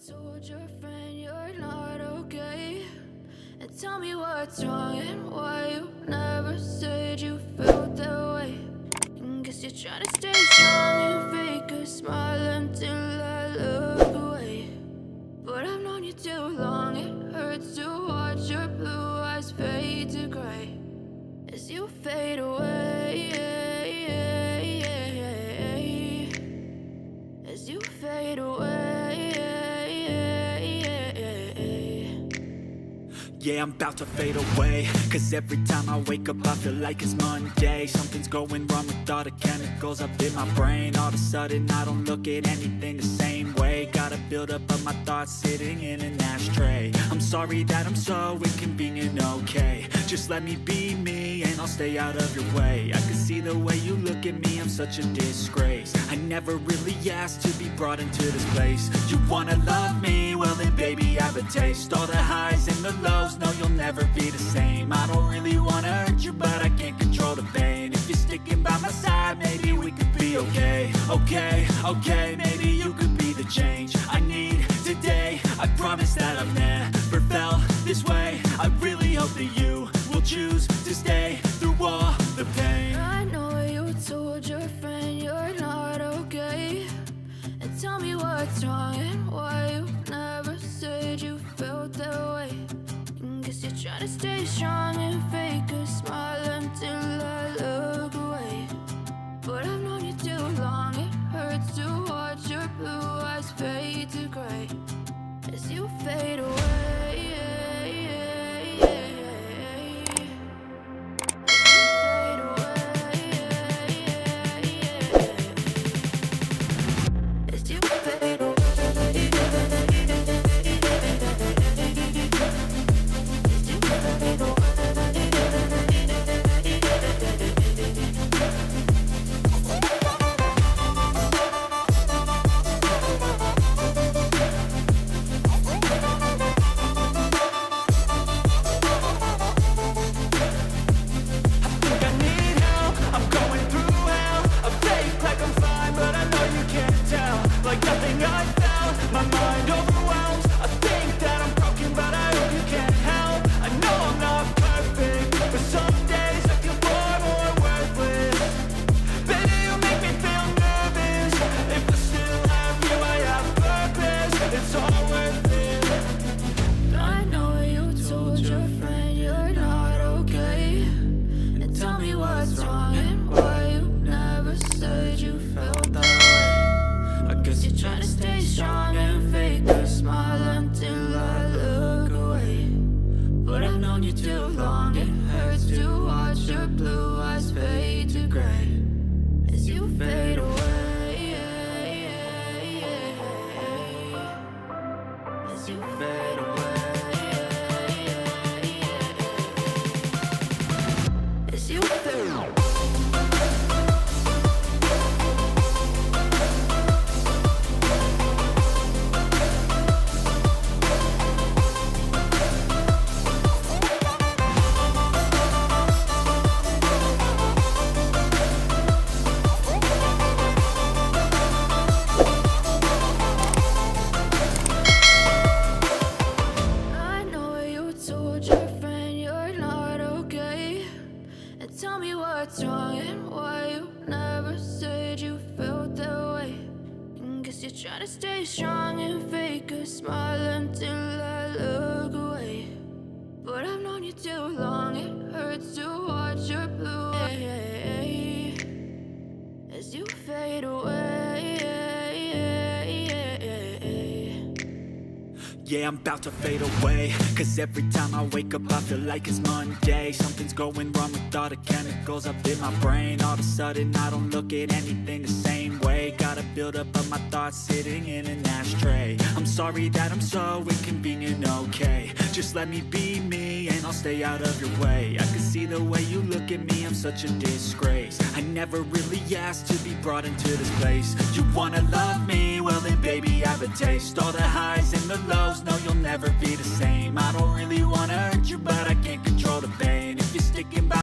told your friend you're not okay? And tell me what's wrong and why you never said you felt that way. And guess you're trying to stay strong and fake a smile until I look away. But I've known you too long, it hurts to watch your blue eyes fade to gray as you fade away. As you fade away. Yeah, I'm about to fade away, cause every time I wake up I feel like it's Monday. Something's going wrong with all the chemicals up in my brain. All of a sudden I don't look at anything the same way. Got a build up of my thoughts sitting in an ashtray. I'm sorry that I'm so inconvenient, okay? Just let me be me and I'll stay out of your way. I can see the way you look at me, I'm such a disgrace. I never really asked to be brought into this place. You wanna love me? Well then baby I have a taste. All the highs and the lows, no you'll never be the same. I don't really wanna hurt you but I can't control the pain. If you're sticking by my side maybe we could be okay. Okay, maybe you could be the change I need today. I promise that I've never felt this way. I really hope that you will choose to stay through all the pain. I know you told your friend you're not okay. And tell me what's wrong and why you never said you felt that way. And guess you're trying to stay strong and fake a smile until I look away. But I've known you too long, it hurts to watch your blue eyes fade to gray as you fade away. Tell me what's wrong and why you never said you felt that way. And guess you're trying to stay strong and fake a smile until I look away. But I've known you too long, it hurts to watch your blue eyes as you fade away. Yeah, I'm about to fade away, cause every time I wake up I feel like it's Monday. Something's going wrong with all the chemicals up in my brain. All of a sudden I don't look at anything the same way. Got a build up of my thoughts sitting in an ashtray. I'm sorry that I'm so inconvenient, okay? Just let me be me and I'll stay out of your way. I can see the way you look at me, I'm such a disgrace. I never really asked to be brought into this place. You wanna love me? Well then baby I have a taste. All the highs and the lows, no you'll never be the same. I don't really wanna hurt you but I can't control the pain. If you're sticking by